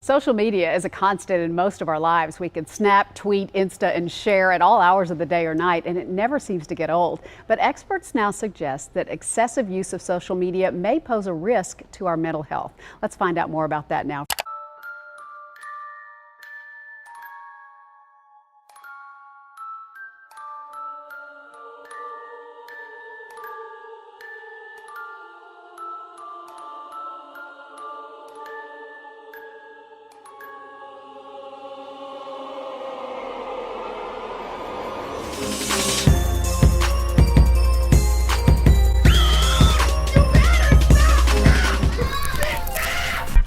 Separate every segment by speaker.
Speaker 1: Social media is a constant in most of our lives. We can snap, tweet, Insta, and share at all hours of the day or night, and it never seems to get old. But experts now suggest that excessive use of social media may pose a risk to our mental health. Let's find out more about that now.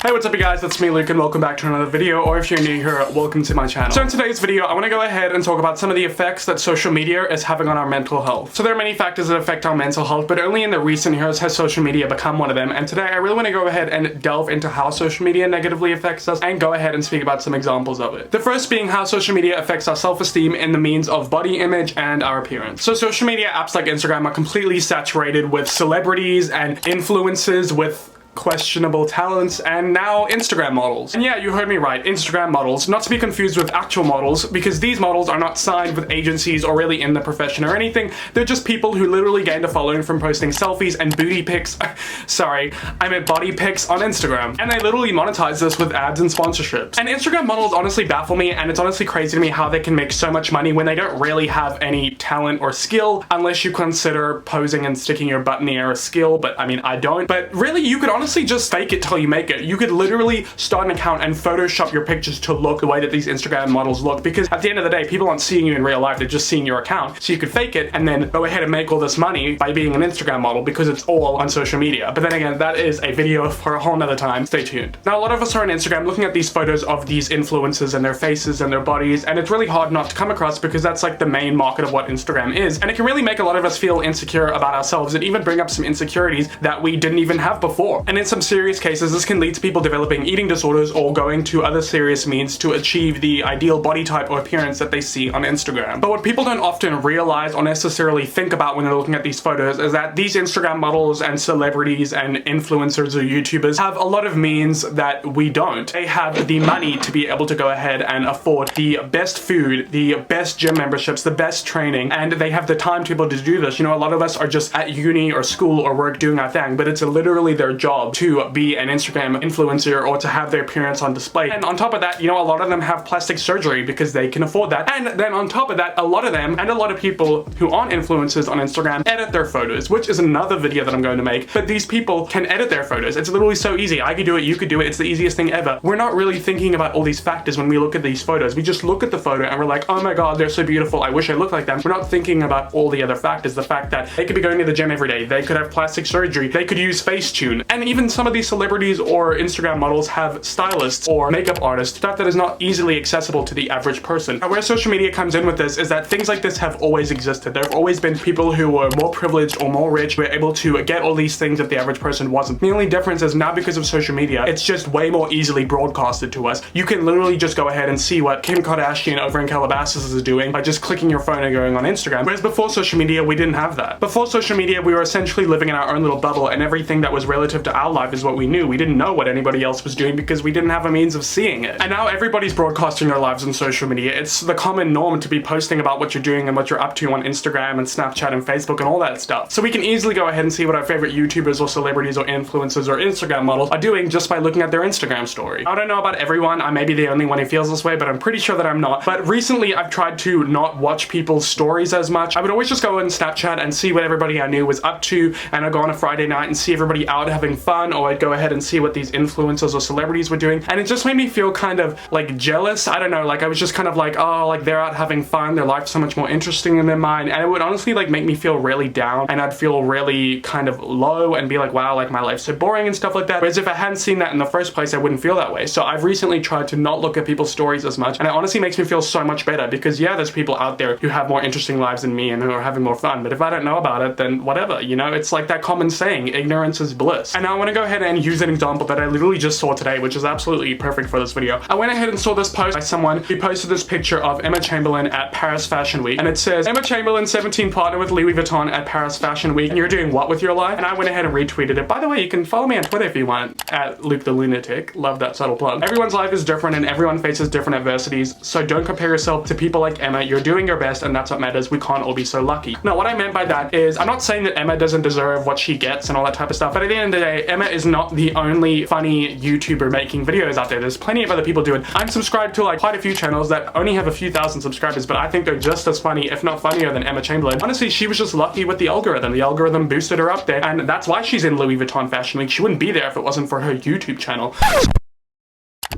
Speaker 2: Hey, what's up you guys, it's me Luke and welcome back to another video, or if you're new here, welcome to my channel. So in today's video, I want to go ahead and talk about some of the effects that social media is having on our mental health. So there are many factors that affect our mental health, but only in the recent years has social media become one of them, and today I really want to go ahead and delve into how social media negatively affects us and go ahead and speak about some examples of it. The first being how social media affects our self-esteem in the means of body image and our appearance. So social media apps like Instagram are completely saturated with celebrities and influencers with questionable talents, and now Instagram models. And yeah, you heard me right, Instagram models, not to be confused with actual models, because these models are not signed with agencies or really in the profession or anything. They're just people who literally gained a following from posting selfies and booty pics, sorry, I meant body pics on Instagram. And they literally monetize this with ads and sponsorships. And Instagram models honestly baffle me, and it's honestly crazy to me how they can make so much money when they don't really have any talent or skill, unless you consider posing and sticking your butt in the air a skill, but I mean, I don't. But really, you could honestly just fake it till you make it. You could literally start an account and Photoshop your pictures to look the way that these Instagram models look, because at the end of the day, people aren't seeing you in real life, they're just seeing your account. So you could fake it and then go ahead and make all this money by being an Instagram model because it's all on social media. But then again, that is a video for a whole nother time. Stay tuned. Now, a lot of us are on Instagram looking at these photos of these influencers and their faces and their bodies, and it's really hard not to come across because that's like the main market of what Instagram is. And it can really make a lot of us feel insecure about ourselves and even bring up some insecurities that we didn't even have before. And in some serious cases, this can lead to people developing eating disorders or going to other serious means to achieve the ideal body type or appearance that they see on Instagram. But what people don't often realize or necessarily think about when they're looking at these photos is that these Instagram models and celebrities and influencers or YouTubers have a lot of means that we don't. They have the money to be able to go ahead and afford the best food, the best gym memberships, the best training, and they have the time to be able to do this. You know, a lot of us are just at uni or school or work doing our thing, but it's literally their job to be an Instagram influencer or to have their appearance on display. And on top of that, you know, a lot of them have plastic surgery because they can afford that. And then on top of that, a lot of them and a lot of people who aren't influencers on Instagram edit their photos, which is another video that I'm going to make. But these people can edit their photos. It's literally so easy. I could do it, you could do it. It's the easiest thing ever. We're not really thinking about all these factors when we look at these photos. We just look at the photo and we're like, oh my god, they're so beautiful, I wish I looked like them. We're not thinking about all the other factors. The fact that they could be going to the gym every day, they could have plastic surgery, they could use Facetune, and even some of these celebrities or Instagram models have stylists or makeup artists, stuff that is not easily accessible to the average person. Now, where social media comes in with this is that things like this have always existed. There have always been people who were more privileged or more rich who were able to get all these things that the average person wasn't. The only difference is now, because of social media, it's just way more easily broadcasted to us. You can literally just go ahead and see what Kim Kardashian over in Calabasas is doing by just clicking your phone and going on Instagram. Whereas before social media, we didn't have that. Before social media, we were essentially living in our own little bubble, and everything that was relative to our life is what we knew. We didn't know what anybody else was doing because we didn't have a means of seeing it. And now everybody's broadcasting their lives on social media. It's the common norm to be posting about what you're doing and what you're up to on Instagram and Snapchat and Facebook and all that stuff. So we can easily go ahead and see what our favorite YouTubers or celebrities or influencers or Instagram models are doing just by looking at their Instagram story. I don't know about everyone, I may be the only one who feels this way, but I'm pretty sure that I'm not. But recently I've tried to not watch people's stories as much. I would always just go on Snapchat and see what everybody I knew was up to, and I'd go on a Friday night and see everybody out having fun, or I'd go ahead and see what these influencers or celebrities were doing, and it just made me feel kind of like jealous. I don't know, like I was just kind of like, oh, like they're out having fun, their life's so much more interesting than mine, and it would honestly like make me feel really down, and I'd feel really kind of low and be like, wow, like my life's so boring and stuff like that. Whereas if I hadn't seen that in the first place, I wouldn't feel that way. So I've recently tried to not look at people's stories as much, and it honestly makes me feel so much better, because yeah, there's people out there who have more interesting lives than me and who are having more fun, but if I don't know about it, then whatever, you know? It's like that common saying, ignorance is bliss. And now I want to go ahead and use an example that I literally just saw today, which is absolutely perfect for this video. I went ahead and saw this post by someone who posted this picture of Emma Chamberlain at Paris Fashion Week, and it says, Emma Chamberlain, 17, partner with Louis Vuitton at Paris Fashion Week, and you're doing what with your life? And I went ahead and retweeted it. By the way, you can follow me on Twitter if you want, at Luke the Lunatic. Love that subtle plug. Everyone's life is different and everyone faces different adversities, so don't compare yourself to people like Emma. You're doing your best and that's what matters. We can't all be so lucky. Now, what I meant by that is, I'm not saying that Emma doesn't deserve what she gets and all that type of stuff, but at the end of the day, Emma is not the only funny YouTuber making videos out there. There's plenty of other people doing. I'm subscribed to like quite a few channels that only have a few thousand subscribers, but I think they're just as funny, if not funnier, than Emma Chamberlain. Honestly, she was just lucky with the algorithm. The algorithm boosted her up there, and that's why she's in Louis Vuitton Fashion Week. She wouldn't be there if it wasn't for her YouTube channel.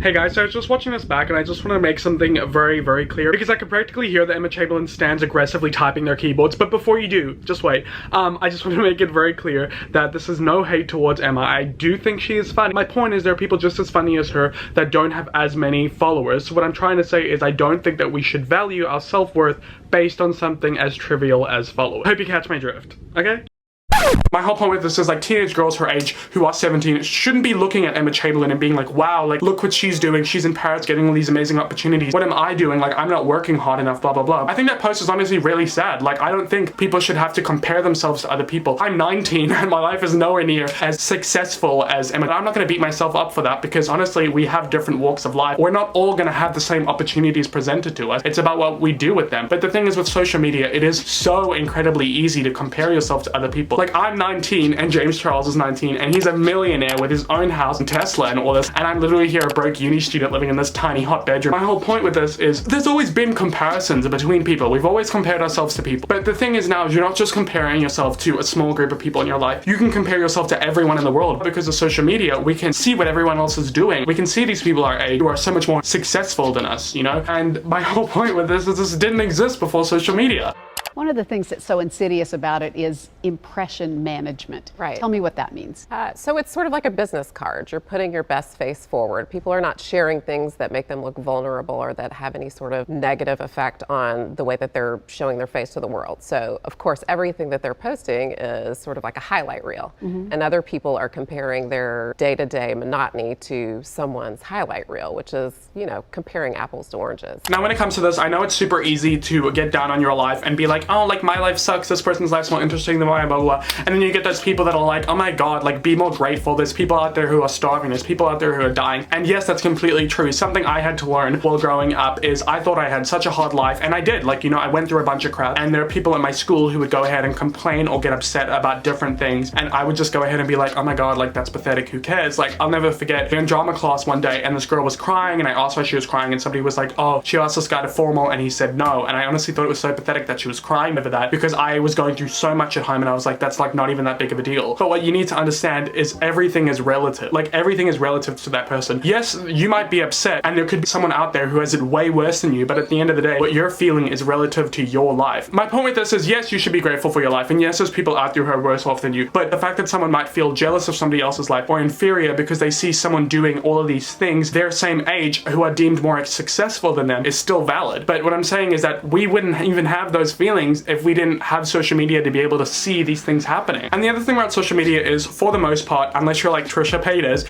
Speaker 2: Hey guys, so I was just watching this back and I just want to make something very, very clear, because I can practically hear that Emma Chamberlain stands aggressively typing their keyboards. But before you do, just wait. I just want to make it very clear that this is no hate towards Emma. I do think she is funny. My point is, there are people just as funny as her that don't have as many followers. So what I'm trying to say is, I don't think that we should value our self-worth based on something as trivial as followers. Hope you catch my drift, okay? My whole point with this is, like, teenage girls her age who are 17 shouldn't be looking at Emma Chamberlain and being like, wow, like, look what she's doing. She's in Paris getting all these amazing opportunities. What am I doing? Like, I'm not working hard enough, blah, blah, blah. I think that post is honestly really sad. Like, I don't think people should have to compare themselves to other people. I'm 19 and my life is nowhere near as successful as Emma. I'm not gonna beat myself up for that, because honestly, we have different walks of life. We're not all gonna have the same opportunities presented to us. It's about what we do with them. But the thing is, with social media, it is so incredibly easy to compare yourself to other people. Like, I'm 19 and James Charles is 19 and he's a millionaire with his own house and Tesla and all this, and I'm literally here, a broke uni student living in this tiny hot bedroom. My whole point with this is, there's always been comparisons between people. We've always compared ourselves to people. But the thing is now, you're not just comparing yourself to a small group of people in your life. You can compare yourself to everyone in the world. Because of social media, we can see what everyone else is doing. We can see these people our age who are so much more successful than us, you know? And my whole point with this is, this didn't exist before social media.
Speaker 1: One of the things that's so insidious about it is impression management.
Speaker 3: Right.
Speaker 1: Tell me what that means.
Speaker 3: So it's sort of like a business card. You're putting your best face forward. People are not sharing things that make them look vulnerable or that have any sort of negative effect on the way that they're showing their face to the world. So of course, everything that they're posting is sort of like a highlight reel. And other people are comparing their day-to-day monotony to someone's highlight reel, which is, you know, comparing apples to oranges.
Speaker 2: Now, when it comes to this, I know it's super easy to get down on your life and be like, oh, like, my life sucks, this person's life's more interesting than mine, blah, blah, blah. And then you get those people that are like, oh my god, like, be more grateful. There's people out there who are starving. There's people out there who are dying. And yes, that's completely true. Something I had to learn while growing up is, I thought I had such a hard life, and I did. Like, you know, I went through a bunch of crap, and there are people at my school who would go ahead and complain or get upset about different things, and I would just go ahead and be like, oh my god, like, that's pathetic, who cares? Like, I'll never forget, in drama class one day, and this girl was crying, and I asked why she was crying, and somebody was like, oh, she asked this guy to formal, and he said no. And I honestly thought it was so pathetic that she was crying over that, because I was going through so much at home, and I was like, that's like not even that big of a deal. But what you need to understand is, everything is relative. Like, everything is relative to that person. Yes, you might be upset, and there could be someone out there who has it way worse than you, but at the end of the day, what you're feeling is relative to your life. My point with this is, yes, you should be grateful for your life, and yes, there's people out there who are worse off than you, but the fact that someone might feel jealous of somebody else's life or inferior because they see someone doing all of these things their same age who are deemed more successful than them is still valid. But what I'm saying is that we wouldn't even have those feelings if we didn't have social media to be able to see these things happening. And the other thing about social media is, for the most part, unless you're like Trisha Paytas,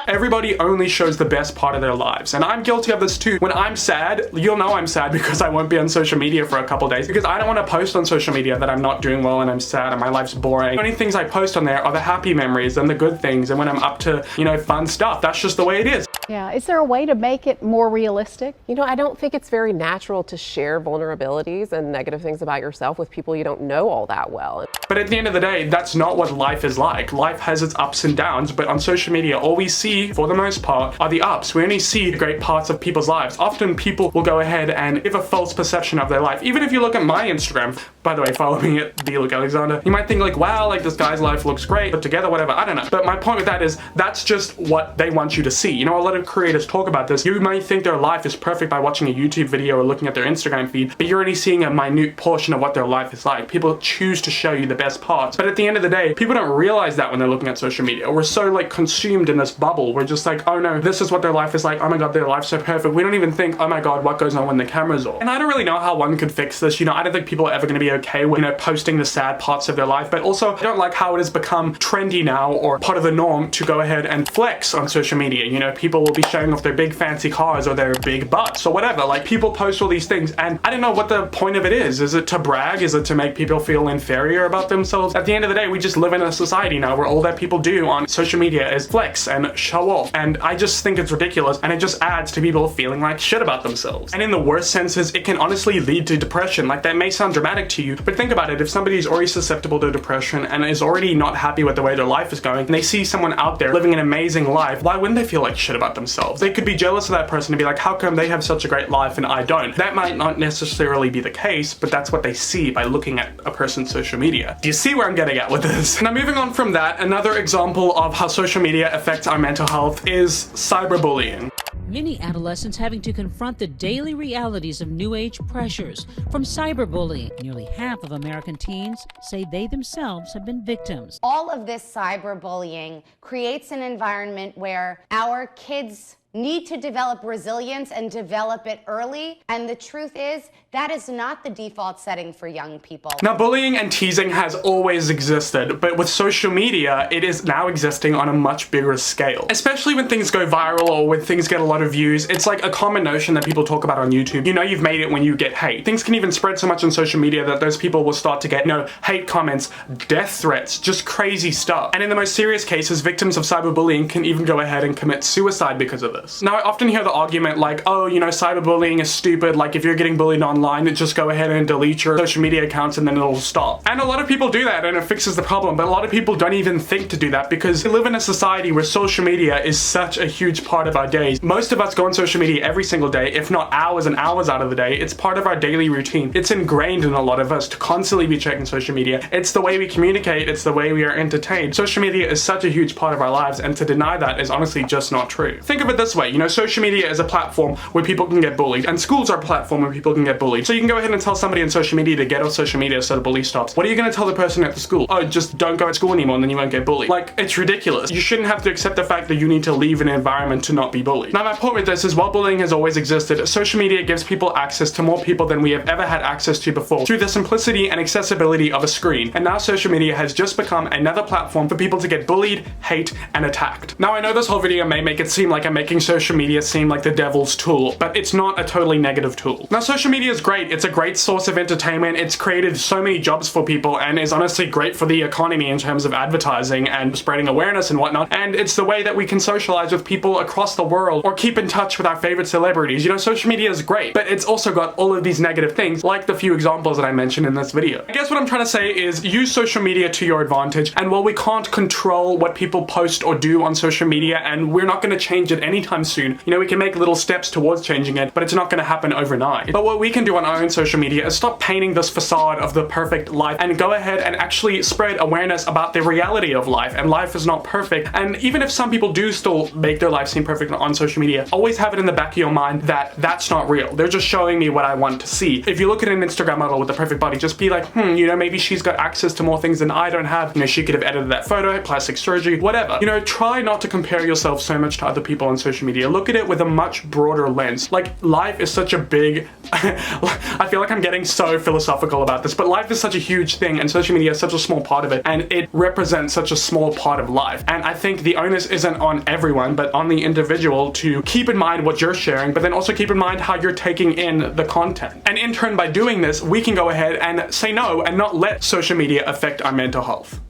Speaker 2: everybody only shows the best part of their lives. And I'm guilty of this too. When I'm sad, you'll know I'm sad because I won't be on social media for a couple days, because I don't want to post on social media that I'm not doing well and I'm sad and my life's boring. The only things I post on there are the happy memories and the good things, and when I'm up to, you know, fun stuff. That's just the way it is.
Speaker 1: Yeah, is there a way to make it more realistic?
Speaker 3: You know, I don't think it's very natural to share vulnerabilities and negative things about yourself with people you don't know all that well.
Speaker 2: But at the end of the day, that's not what life is like. Life has its ups and downs, but on social media, all we see, for the most part, are the ups. We only see the great parts of people's lives. Often people will go ahead and give a false perception of their life. Even if you look at my Instagram, by the way, follow me at @Alexander, you might think like, wow, like, this guy's life looks great, put together, whatever, I don't know. But my point with that is, that's just what they want you to see. You know, a lot of creators talk about this. You might think their life is perfect by watching a YouTube video or looking at their Instagram feed, but you're only seeing a minute portion of what their life is like. People choose to show you the best parts. But at the end of the day, people don't realize that when they're looking at social media. We're so like consumed in this bubble. We're just like, oh no, this is what their life is like. Oh my god, their life's so perfect. We don't even think, oh my god, what goes on when the camera's off. And I don't really know how one could fix this. You know, I don't think people are ever going to be be okay with, you know, posting the sad parts of their life, but also I don't like how it has become trendy now or part of the norm to go ahead and flex on social media. You know, people will be showing off their big fancy cars or their big butts or whatever. Like, people post all these things, and I don't know what the point of it is. Is it to brag? Is it to make people feel inferior about themselves? At the end of the day, we just live in a society now where all that people do on social media is flex and show off, and I just think it's ridiculous, and it just adds to people feeling like shit about themselves. And in the worst senses, it can honestly lead to depression. Like, that may sound dramatic to you, but think about it. If somebody's already susceptible to depression and is already not happy with the way their life is going, and they see someone out there living an amazing life, why wouldn't they feel like shit about themselves? They could be jealous of that person and be like, how come they have such a great life and I don't? That might not necessarily be the case, but that's what they see by looking at a person's social media. Do you see where I'm getting at with this? Now, moving on from that, another example of how social media affects our mental health is cyberbullying.
Speaker 4: Many adolescents having to confront the daily realities of new age pressures from cyberbullying. Nearly half of American teens say they themselves have been victims.
Speaker 5: All of this cyberbullying creates an environment where our kids need to develop resilience and develop it early. And the truth is, that is not the default setting for young people.
Speaker 2: Now, bullying and teasing has always existed, but with social media, it is now existing on a much bigger scale. Especially when things go viral or when things get a lot of views. It's like a common notion that people talk about on YouTube. You know you've made it when you get hate. Things can even spread so much on social media that those people will start to get, you know, hate comments, death threats, just crazy stuff. And in the most serious cases, victims of cyberbullying can even go ahead and commit suicide because of this. Now, I often hear the argument like, oh, you know, cyberbullying is stupid. Like, if you're getting bullied online, just go ahead and delete your social media accounts and then it'll stop. And a lot of people do that and it fixes the problem, but a lot of people don't even think to do that because we live in a society where social media is such a huge part of our days. Most of us go on social media every single day, if not hours and hours out of the day. It's part of our daily routine. It's ingrained in a lot of us to constantly be checking social media. It's the way we communicate. It's the way we are entertained. Social media is such a huge part of our lives, and to deny that is honestly just not true. Think of it this way, you know, social media is a platform where people can get bullied, and schools are a platform where people can get bullied. So you can go ahead and tell somebody on social media to get off social media so the bully stops. What are you going to tell the person at the school? Oh, just don't go to school anymore and then you won't get bullied. Like, it's ridiculous. You shouldn't have to accept the fact that you need to leave an environment to not be bullied. Now, my point with this is, while bullying has always existed, social media gives people access to more people than we have ever had access to before through the simplicity and accessibility of a screen. And now social media has just become another platform for people to get bullied, hate, and attacked. Now, I know this whole video may make it seem like I'm making social media seem like the devil's tool, but it's not a totally negative tool. Now, social media is great. It's a great source of entertainment. It's created so many jobs for people and is honestly great for the economy in terms of advertising and spreading awareness and whatnot. And it's the way that we can socialize with people across the world or keep in touch with our favorite celebrities. You know, social media is great, but it's also got all of these negative things, like the few examples that I mentioned in this video. I guess what I'm trying to say is, use social media to your advantage. And while we can't control what people post or do on social media, and we're not going to change it anytime soon, you know, we can make little steps towards changing it, but it's not going to happen overnight. But what we can do on our own social media is stop painting this facade of the perfect life and go ahead and actually spread awareness about the reality of life. And life is not perfect. And even if some people do still make their life seem perfect on social media, always have it in the back of your mind that that's not real. They're just showing me what I want to see. If you look at an Instagram model with the perfect body, just be like, you know, maybe she's got access to more things than I don't have. You know, she could have edited that photo, plastic surgery, whatever. You know, try not to compare yourself so much to other people on social media. Look at it with a much broader lens. Like, life is such a big, I feel like I'm getting so philosophical about this, but life is such a huge thing and social media is such a small part of it, and it represents such a small part of life. And I think the onus isn't on everyone, but on the individual to keep in mind what you're sharing, but then also keep in mind how you're taking in the content. And in turn, by doing this, we can go ahead and say no and not let social media affect our mental health.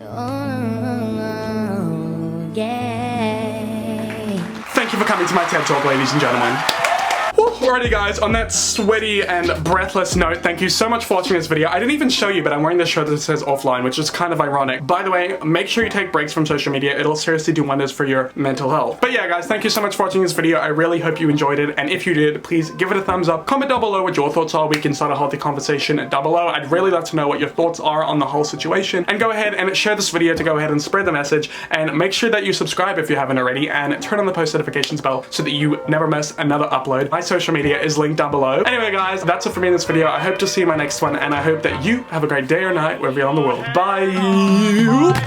Speaker 2: Thank you for coming to my TED Talk, ladies and gentlemen. Alrighty guys, on that sweaty and breathless note, thank you so much for watching this video. I didn't even show you, but I'm wearing this shirt that says offline, which is kind of ironic. By the way, make sure you take breaks from social media. It'll seriously do wonders for your mental health. But yeah guys, thank you so much for watching this video. I really hope you enjoyed it, and if you did, please give it a thumbs up. Comment down below what your thoughts are. We can start a healthy conversation down below. I'd really love to know what your thoughts are on the whole situation. And go ahead and share this video to go ahead and spread the message, and make sure that you subscribe if you haven't already, and turn on the post notifications bell so that you never miss another upload. My social media is linked down below. Anyway guys, that's it for me in this video. I hope to see you in my next one, and I hope that you have a great day or night wherever you're on the world. Bye!